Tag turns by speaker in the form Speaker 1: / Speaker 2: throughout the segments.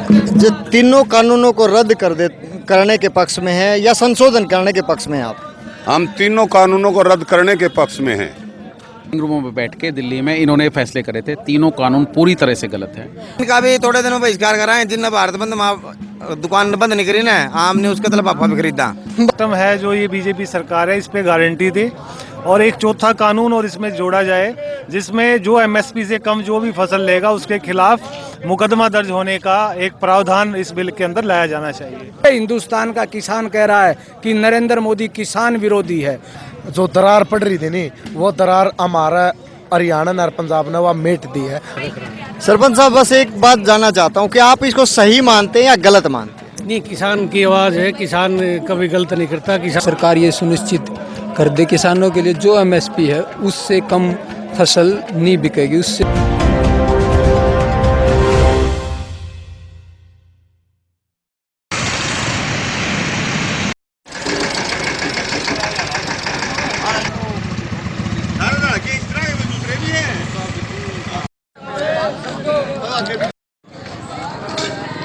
Speaker 1: जो तीनों कानूनों को रद्द करने के पक्ष में है या संशोधन करने के पक्ष में है आप?
Speaker 2: हम तीनों कानूनों को रद्द करने के पक्ष में हैं।
Speaker 3: रूमों में बैठ के दिल्ली में इन्होंने फैसले करे थे, तीनों कानून पूरी तरह से गलत है।
Speaker 4: इनका भी थोड़े दिनों बहिष्कार कराएं, जिन भारत बंद दुकान बंद नहीं करी ना, आम ने उसके तलब अफवाह भी खरीदा।
Speaker 5: सिस्टम है जो ये बीजेपी सरकार है, इस पे गारंटी दे और एक चौथा कानून और इसमें जोड़ा जाए जिसमें जो एमएसपी से कम जो भी फसल लेगा उसके खिलाफ मुकदमा दर्ज होने का एक प्रावधान इस बिल के अंदर लाया जाना चाहिए।
Speaker 6: हिंदुस्तान का किसान कह रहा है कि नरेंद्र मोदी किसान विरोधी है।
Speaker 7: जो दरार पड़ रही थी नहीं, वो दरार हमारा हरियाणा और पंजाब ने वह मेट दी है।
Speaker 1: सरपंच साहब, बस एक बात जानना चाहता हूँ कि आप इसको सही मानते हैं या गलत मानते हैं?
Speaker 8: नहीं, किसान की आवाज़ है, किसान कभी गलत नहीं करता। किसान
Speaker 9: सरकार ये सुनिश्चित कर दे किसानों के लिए जो एमएसपी है उससे कम फसल नहीं बिकेगी उससे।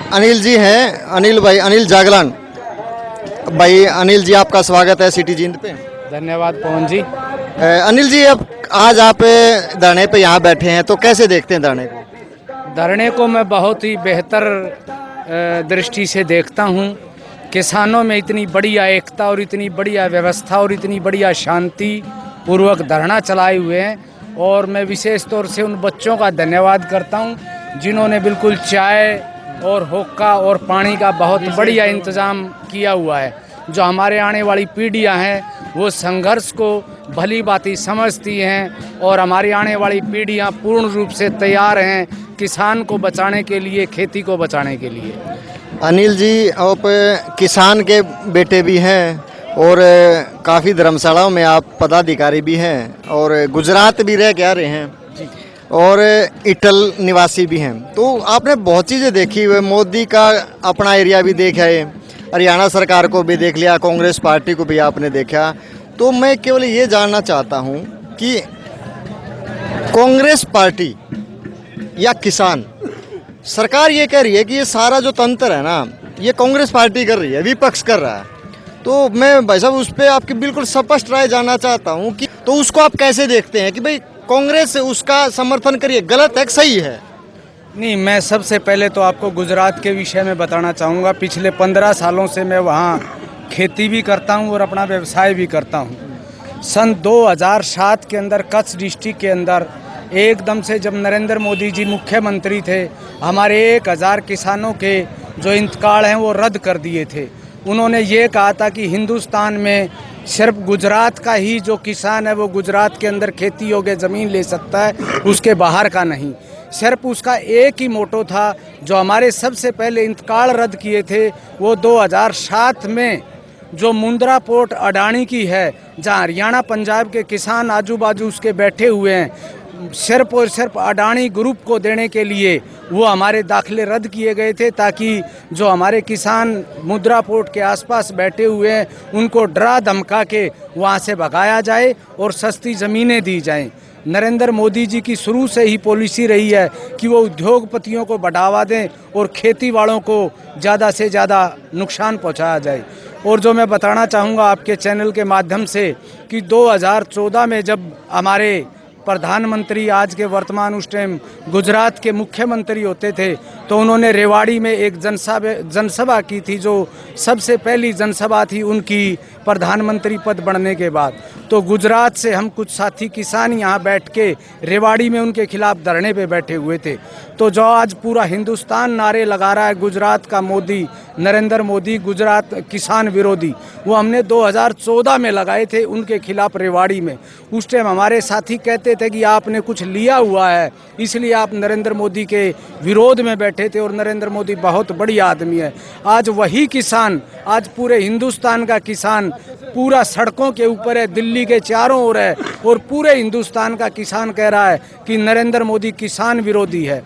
Speaker 1: अनिल जी हैं, अनिल भाई, अनिल जागलान भाई। अनिल जी, आपका स्वागत है सिटी जींद पे।
Speaker 6: धन्यवाद पवन जी।
Speaker 1: अनिल जी, अब आज आप धरने पे यहाँ बैठे हैं तो कैसे देखते हैं धरने को?
Speaker 6: धरने को मैं बहुत ही बेहतर दृष्टि से देखता हूँ। किसानों में इतनी बढ़िया एकता और इतनी बढ़िया व्यवस्था और इतनी बढ़िया शांति पूर्वक धरना चलाए हुए हैं और मैं विशेष तौर से उन बच्चों का धन्यवाद करता हूँ जिन्होंने बिल्कुल चाय और हुक्का और पानी का बहुत बढ़िया इंतज़ाम किया हुआ है। जो हमारे आने वाली पीढ़ियां हैं वो संघर्ष को भली भांति समझती हैं और हमारी आने वाली पीढ़ियां पूर्ण रूप से तैयार हैं किसान को बचाने के लिए, खेती को बचाने के लिए।
Speaker 1: अनिल जी, आप किसान के बेटे भी हैं और काफ़ी धर्मशालाओं में आप पदाधिकारी भी हैं और गुजरात भी रह के आ रहे हैं और इटल निवासी भी हैं, तो आपने बहुत चीज़ें देखी हुई। मोदी का अपना एरिया भी देखा है, हरियाणा सरकार को भी देख लिया, कांग्रेस पार्टी को भी आपने देखा। तो मैं केवल ये जानना चाहता हूँ कि कांग्रेस पार्टी या किसान, सरकार ये कह रही है कि ये सारा जो तंत्र है ना, ये कांग्रेस पार्टी कर रही है, विपक्ष कर रहा है। तो मैं भाई साहब उस पर आपकी बिल्कुल स्पष्ट राय जानना चाहता हूँ कि तो उसको आप कैसे देखते हैं कि भाई कांग्रेस उसका समर्थन करिए, गलत है कि सही है?
Speaker 6: नहीं, मैं सबसे पहले तो आपको गुजरात के विषय में बताना चाहूँगा। पिछले 15 सालों से मैं वहाँ खेती भी करता हूँ और अपना व्यवसाय भी करता हूँ। सन 2007 के अंदर कच्छ डिस्ट्रिक्ट के अंदर एकदम से जब नरेंद्र मोदी जी मुख्यमंत्री थे, हमारे 1000 किसानों के जो इंतकाल हैं वो रद्द कर दिए थे। उन्होंने ये कहा था कि हिंदुस्तान में सिर्फ गुजरात का ही जो किसान है वो गुजरात के अंदर खेती योग्य ज़मीन ले सकता है, उसके बाहर का नहीं। सिर्फ उसका एक ही मोटो था। जो हमारे सबसे पहले इंतकाल रद्द किए थे वो 2007 में जो मुंद्रा पोर्ट अडानी की है, जहाँ हरियाणा पंजाब के किसान आजू बाजू उसके बैठे हुए हैं, सिर्फ और सिर्फ अडानी ग्रुप को देने के लिए वो हमारे दाखिले रद्द किए गए थे, ताकि जो हमारे किसान मुद्रा पोर्ट के आसपास बैठे हुए हैं उनको डरा धमका के वहाँ से भगाया जाए और सस्ती ज़मीनें दी जाएं। नरेंद्र मोदी जी की शुरू से ही पॉलिसी रही है कि वो उद्योगपतियों को बढ़ावा दें और खेती वालों को ज़्यादा से ज़्यादा नुकसान पहुँचाया जाए। और जो मैं बताना चाहूँगा आपके चैनल के माध्यम से कि 2014 में जब हमारे प्रधानमंत्री आज के वर्तमान उस टाइम गुजरात के मुख्यमंत्री होते थे, तो उन्होंने रेवाड़ी में एक जनसभा की थी, जो सबसे पहली जनसभा थी उनकी प्रधानमंत्री पद बढ़ने के बाद। तो गुजरात से हम कुछ साथी किसान यहाँ बैठ के रेवाड़ी में उनके खिलाफ धरने पे बैठे हुए थे। तो जो आज पूरा हिंदुस्तान नारे लगा रहा है गुजरात का मोदी, नरेंद्र मोदी गुजरात किसान विरोधी, वो हमने 2014 में लगाए थे उनके खिलाफ रेवाड़ी में। उस टाइम हमारे साथी कहते थे कि आपने कुछ लिया हुआ है इसलिए आप नरेंद्र मोदी के विरोध में बैठे थे और नरेंद्र मोदी बहुत बढ़िया आदमी है। आज वही किसान, आज पूरे हिंदुस्तान का किसान पूरा सड़कों के ऊपर है, दिल्ली के चारों ओर है और पूरे हिंदुस्तान का किसान कह रहा है कि नरेंद्र मोदी किसान विरोधी है।